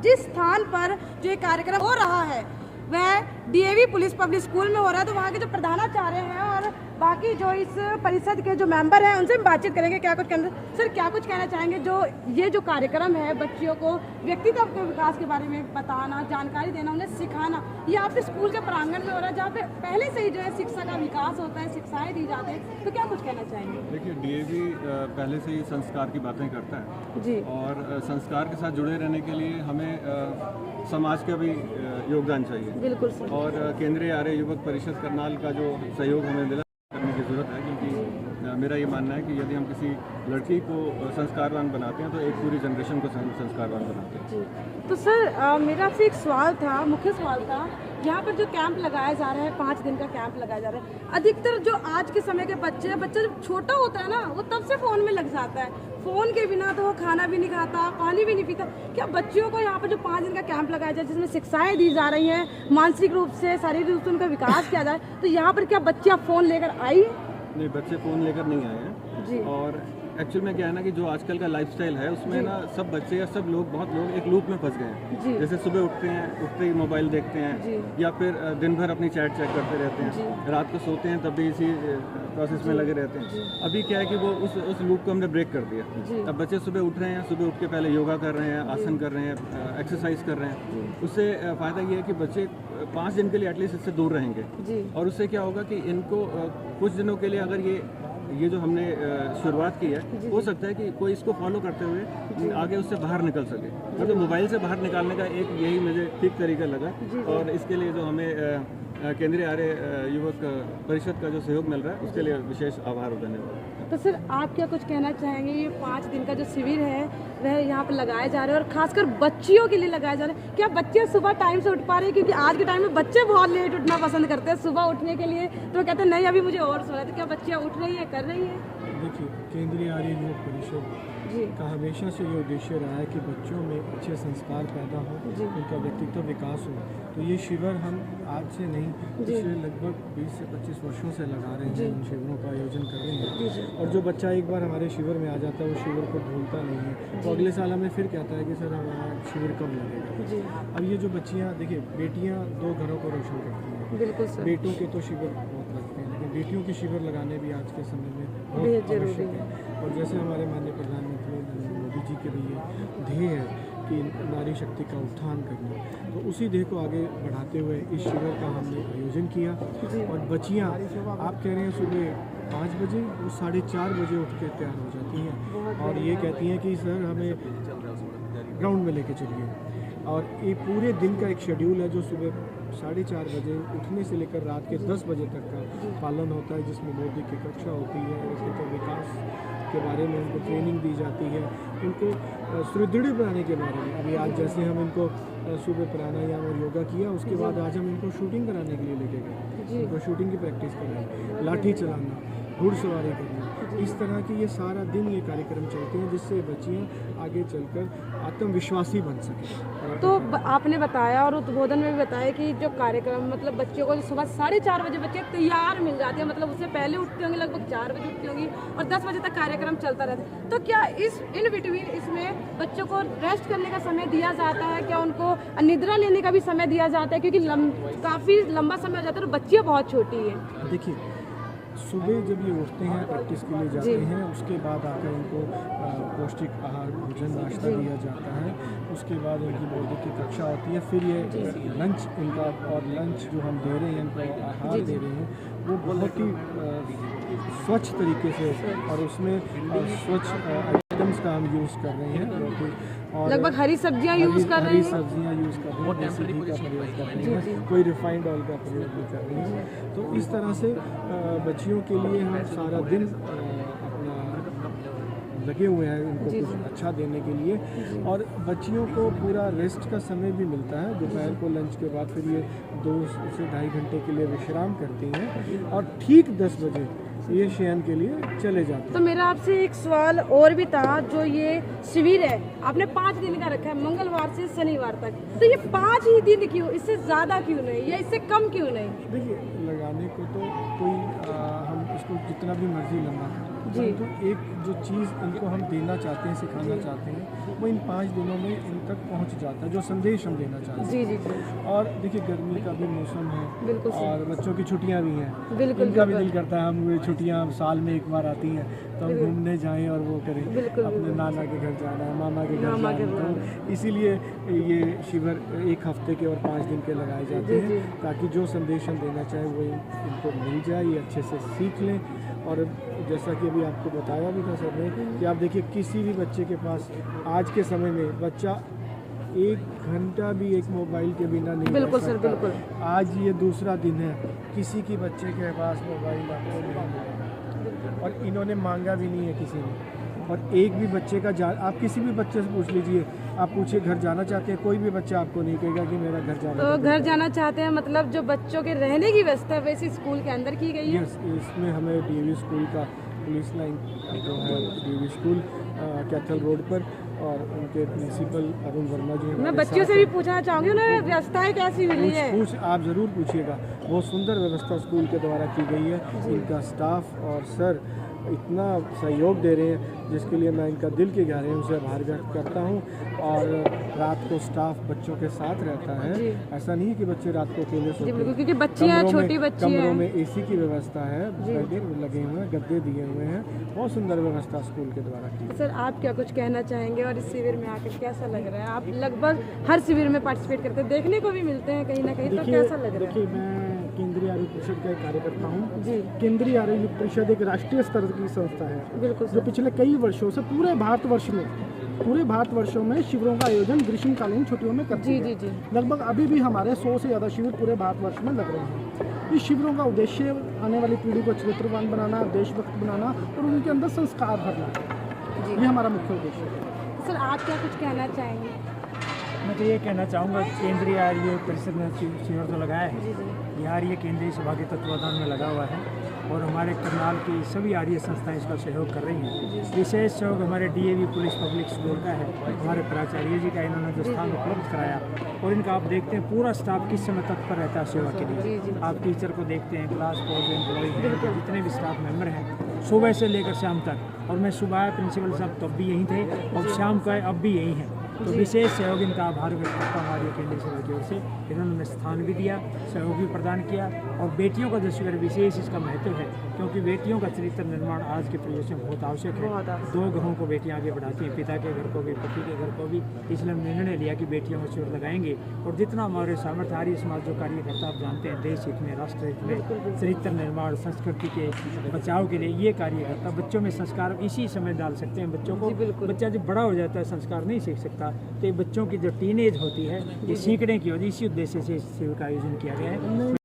जिस स्थान पर जो ये कार्यक्रम हो रहा है वह डीएवी पुलिस पब्लिक स्कूल में हो रहा है, तो वहाँ के जो प्रधानाचार्य हैं और बाकी जो इस परिषद के जो मेंबर हैं उनसे हम बातचीत करेंगे। क्या कुछ कहना सर, क्या कुछ कहना चाहेंगे जो ये जो कार्यक्रम है बच्चियों को व्यक्तित्व के विकास के बारे में बताना, जानकारी देना, उन्हें सिखाना, ये आपके स्कूल के प्रांगण में हो रहा है जहाँ पे पहले से ही जो है शिक्षा का विकास होता है, शिक्षाएँ दी जाती हैं, तो क्या कुछ कहना चाहेंगे? देखिए, डीएवी पहले से ही संस्कार की बातें करता है जी, और संस्कार के साथ जुड़े रहने के लिए हमें समाज का भी योगदान चाहिए। बिल्कुल सर। और केंद्रीय आर्य युवक परिषद करनाल का जो सहयोग हमें मिला करने की ज़रूरत है, क्योंकि मेरा ये मानना है कि यदि हम किसी लड़की को संस्कारवान बनाते हैं तो एक पूरी जनरेशन को संस्कारवान बनाते हैं। जी, तो सर मेरा आपसे एक सवाल था, मुख्य सवाल था, यहाँ पर जो कैंप लगाया जा रहा है, 5 दिन का कैंप लगाया जा रहा है, अधिकतर जो आज के समय के बच्चा जब छोटा होता है ना, वो तब से फ़ोन में लग जाता है। फ़ोन के बिना तो वो खाना भी नहीं खाता, पानी भी नहीं पीता। क्या बच्चियों को यहाँ पर जो 5 दिन का कैंप लगाया जाए जिसमें शिक्षाएं दी जा रही हैं, मानसिक रूप से, शारीरिक रूप से उनका विकास किया जाए, तो यहाँ पर क्या बच्चियाँ फ़ोन लेकर आई? नहीं, बच्चे फ़ोन लेकर नहीं आए हैं जी। और एक्चुअल में क्या है ना कि जो आजकल का लाइफस्टाइल है उसमें ना सब बच्चे या सब लोग, बहुत लोग एक लूप में फंस गए हैं। जैसे सुबह उठते ही मोबाइल देखते हैं या फिर दिन भर अपनी चैट चेक करते रहते हैं, रात को सोते हैं तब भी इसी प्रोसेस में लगे रहते हैं। अभी क्या है कि वो उस लूप को हमने ब्रेक कर दिया। अब बच्चे सुबह उठ रहे हैं, सुबह उठ के पहले योगा कर रहे हैं, आसन कर रहे हैं, एक्सरसाइज कर रहे हैं। उससे फ़ायदा ये है कि बच्चे 5 दिन के लिए एटलीस्ट इससे दूर रहेंगे और उससे क्या होगा कि इनको कुछ दिनों के लिए अगर ये जो हमने शुरुआत की है, हो सकता है कि कोई इसको फॉलो करते हुए आगे उससे बाहर निकल सके। मतलब मोबाइल से बाहर निकालने का एक यही मुझे ठीक तरीका लगा और इसके लिए जो हमें केंद्रीय आर्य युवक परिषद का जो सहयोग मिल रहा है उसके लिए विशेष आभार धन्यवाद। तो सर आप क्या कुछ कहना चाहेंगे, ये 5 दिन का जो शिविर है वह यहाँ पर लगाया जा रहा है और खासकर बच्चियों के लिए लगाया जा रहा है, क्या बच्चे सुबह टाइम से उठ पा रहे हैं? क्योंकि आज के टाइम में बच्चे बहुत लेट उठना पसंद करते हैं सुबह उठने के लिए, तो कहते हैं नहीं अभी मुझे और सोना है, तो क्या बच्चियाँ उठ रही हैं, कर रही हैं? देखिए, केंद्रीय आर्य युवक परिषद का हमेशा से ये उद्देश्य रहा है कि बच्चों में अच्छे संस्कार पैदा हो, उनका व्यक्तित्व विकास हो। तो ये शिविर हम आज से नहीं, पिछले लगभग 20 से 25 वर्षों से लगा रहे हैं, उन शिविरों का आयोजन कर रहे हैं। और जो बच्चा एक बार हमारे शिविर में आ जाता है वो शिविर को भूलता नहीं है, तो अगले साल हमें फिर कहता है कि सर हमारा शिविर कब लगेगा। अब ये जो बच्चियाँ, देखिए, बेटियाँ 2 घरों को रोशन करती हैं। बिल्कुल सर। बेटों के तो शिविर बहुत लगते हैं, लेकिन बेटियों के शिविर लगाने भी आज के समय में बहुत आवश्यक है। और जैसे हमारे माननीय प्रधानमंत्री नरेंद्र मोदी जी के भी ये ध्येय है कि नारी शक्ति का उत्थान करना, तो उसी ध्येय को आगे बढ़ाते हुए इस शिविर का हमने आयोजन किया। और बच्चियाँ, आप कह रहे हैं सुबह 5 बजे, वो 4:30 बजे उठ के तैयार हो जाती हैं और ये कहती हैं कि सर हमें ग्राउंड में लेके चलिए। और ये पूरे दिन का एक शेड्यूल है जो सुबह 4:30 बजे उठने से लेकर रात के 10 बजे तक का पालन होता है, जिसमें बौद्धिक की कक्षा होती है, व्यक्तित्व विकास के बारे में उनको ट्रेनिंग दी जाती है, उनको सुदृढ़ बनाने के बारे में। अभी आज जैसे हम इनको सुबह प्राणायाम और योगा किया, उसके बाद आज हम इनको शूटिंग कराने के लिए लेके गए, उनको शूटिंग की प्रैक्टिस कराई, लाठी चलाना, घुड़सवारी करना, इस तरह की ये सारा दिन ये कार्यक्रम चलते हैं जिससे बच्चियाँ आगे चलकर आत्मविश्वासी बन सकें। तो आपने बताया और उद्बोधन में भी बताया कि जो कार्यक्रम मतलब बच्चों को सुबह 4:30 बजे बच्चे तैयार मिल जाते हैं, मतलब उससे पहले उठती होंगी, लगभग 4 बजे उठती होंगी और 10 बजे तक कार्यक्रम चलता रहता है। तो क्या इन बिटवीन इसमें बच्चों को रेस्ट करने का समय दिया जाता है? क्या उनको निद्रा लेने का भी समय दिया जाता है? क्योंकि काफ़ी लंबा समय हो जाता है और बच्चियाँ बहुत छोटी हैं। देखिए, सुबह जब ये उठते हैं, प्रैक्टिस के लिए जाते हैं, उसके बाद आकर इनको पौष्टिक आहार, भोजन, नाश्ता दिया जाता है। उसके बाद इनकी बौद्धिक की कक्षा होती है, फिर ये लंच इनका, और लंच जो हम दे रहे हैं, इनको आहार दे रहे हैं, वो बहुत ही स्वच्छ तरीके से, और उसमें स्वच्छ आइटम्स का हम यूज़ कर रहे हैं। और लगभग हरी सब्जियां यूज़ कर रहे हैं, हरी सब्जियां यूज़ कर रहे हैं, देसी घी का प्रयोग कर रहे हैं, कोई रिफाइंड ऑयल का प्रयोग नहीं कर रहे हैं। तो इस तरह से बच्चियों के लिए हम सारा दिन अपना लगे हुए हैं इनको कुछ अच्छा देने के लिए। और बच्चियों को पूरा रेस्ट का समय भी मिलता है, दोपहर को लंच के बाद फिर ये 2 से 2.5 घंटे के लिए विश्राम करती हैं और ठीक 10 बजे ये शयन के लिए चले जाते हैं। तो मेरा आपसे एक सवाल और भी था, जो ये शिविर है आपने 5 दिन का रखा है, मंगलवार से शनिवार तक, तो ये 5 ही दिन क्यों, इससे ज़्यादा क्यों नहीं या इससे कम क्यों नहीं? देखिए, लगाने को तो कोई हम इसको जितना भी मर्जी लंबा परंतु एक जो चीज़ इनको हम देना चाहते हैं, सिखाना चाहते हैं, वो इन 5 दिनों में इन तक पहुंच जाता है, जो संदेश हम देना चाहते हैं। जी जी जी, और देखिए गर्मी का भी मौसम है बिल्कुल सही। और बच्चों की छुट्टियां भी हैं, बिल्कुल इनका भी बिल्कुल। दिल करता है हम छुट्टियां साल में एक बार आती हैं तो हम घूमने जाएं और वो करें, बिल्कुल, अपने बिल्कुल। नाना के घर जाना है, मामा के घर मामा के जाना घर। है। तो इसीलिए ये शिविर 1 हफ्ते के और 5 दिन के लगाए जाते जी, हैं जी। ताकि जो संदेश हम देना चाहें वो इनको मिल जाए, ये अच्छे से सीख लें। और जैसा कि अभी आपको बताया भी था सर ने कि आप देखिए किसी भी बच्चे के पास आज के समय में बच्चा 1 घंटा भी एक मोबाइल के बिना नहीं रह बिल्कुल सर, सकता। बिल्कुल। आज ये दूसरा दिन है, किसी की बच्चे के पास मोबाइल आपको नहीं मिलेगा और इन्होंने मांगा भी नहीं है किसी ने। और एक भी बच्चे का आप किसी भी बच्चे से पूछ लीजिए, आप पूछिए घर जाना चाहते हैं, कोई भी बच्चा आपको नहीं कहेगा कि मेरा घर जाना तो घर जाना चाहते हैं, मतलब जो बच्चों के रहने की व्यवस्था वैसे स्कूल के अंदर की गई है। यस, इसमें हमें डीवी स्कूल का पुलिस लाइन जो है डीवी स्कूल कैथल रोड पर और उनके प्रिंसिपल अरुण वर्मा जी मैं हमारे बच्चियों साथ से भी हैं। पूछना चाहूँगी उन्हें व्यवस्थाएं कैसी मिली है। आप ज़रूर पूछिएगा, बहुत सुंदर व्यवस्था स्कूल के द्वारा की गई है। इनका स्टाफ और सर इतना सहयोग दे रहे हैं जिसके लिए मैं इनका दिल की गहराइयों से आभार व्यक्त करता हूँ। और रात को स्टाफ बच्चों के साथ रहता है, जी। ऐसा नहीं है कि बच्चे रात को अकेले सोते जी बिल्कुल, हैं। क्योंकि बच्चियाँ कमरों में- छोटी बच्ची कमरों हैं। में एसी की व्यवस्था है, बेड लगे हुए हैं, गद्दे दिए हुए हैं, बहुत सुंदर व्यवस्था स्कूल के द्वारा की। सर आप क्या कुछ कहना चाहेंगे और इस शिविर में आकर कैसा लग रहा है? आप लगभग हर शिविर में पार्टिसिपेट करते हैं, देखने को भी मिलते हैं कहीं ना कहीं, तो कैसा लग रहा है? देखिए मैं केंद्रीय आरोग्य परिषद का एक कार्यकर्ता हूँ। जी केंद्रीय आरोग्य परिषद एक राष्ट्रीय स्तर की संस्था है बिल्कुल जो सर। पिछले कई वर्षों से पूरे भारतवर्षों में शिविरों का आयोजन ग्रीष्मकालीन छुट्टियों में करती जी है। जी जी, लगभग अभी भी हमारे 100 से ज़्यादा शिविर पूरे भारतवर्ष में लग रहे हैं। इस शिविरों का उद्देश्य आने वाली पीढ़ी को चरित्रवान बनाना, देशभक्त बनाना और उनके अंदर संस्कार भरना, जी। ये हमारा मुख्य उद्देश्य है। सर आप क्या कुछ कहना चाहेंगे? मैं तो ये कहना चाहूँगा केंद्रीय आर्य परिषद ने शिविर तो लगाया है, जी जी, ये आर्य केंद्रीय सभा के तत्वाधान में लगा हुआ है और हमारे करनाल की सभी आर्य संस्थाएं इसका सहयोग कर रही हैं। विशेष सहयोग हमारे डीएवी पुलिस पब्लिक स्कूल का है, हमारे प्राचार्य जी का इन्होंने जो स्थान उपलब्ध कराया और इनका आप देखते हैं पूरा स्टाफ किस समय तत्पर रहता है सेवा के लिए। जी, जी। आप टीचर को देखते हैं, क्लास को एम्प्लॉय हैं, जितने भी स्टाफ मेंबर हैं, सुबह से लेकर शाम तक। और मैं सुबह प्रिंसिपल साहब तब भी यहीं थे और शाम का अब भी यहीं हैं। तो विशेष सहयोग इनका आभार व्यक्त करता हूँ हमारी केंद्रीय सभा की ओर से। इन्होंने हमें स्थान भी दिया, सहयोग भी प्रदान किया और बेटियों का जो शिविर विशेष इसका महत्व है क्योंकि बेटियों का चरित्र निर्माण आज के परिवेश में बहुत आवश्यक है। बहुत आवश्यक। 2 घरों को बेटियां आगे बढ़ाती हैं, पिता के घर को भी, पति के घर को भी। इसलिए हम निर्णय लिया कि बेटियों का शिविर लगाएंगे और जितना हमारे सामर्थ्य आर्य समाज जो कार्यकर्ता आप जानते हैं, देश हित में, राष्ट्र हित में, चरित्र निर्माण, संस्कृति के बचाव के लिए ये कार्यकर्ता बच्चों में संस्कार इसी समय डाल सकते हैं। बच्चों को, बच्चा जब बड़ा हो जाता है संस्कार नहीं सीख सकता, तो ये बच्चों की जो टीनेज होती है ये सीखने की होती है। इसी उद्देश्य से इस शिविर का आयोजन किया गया है।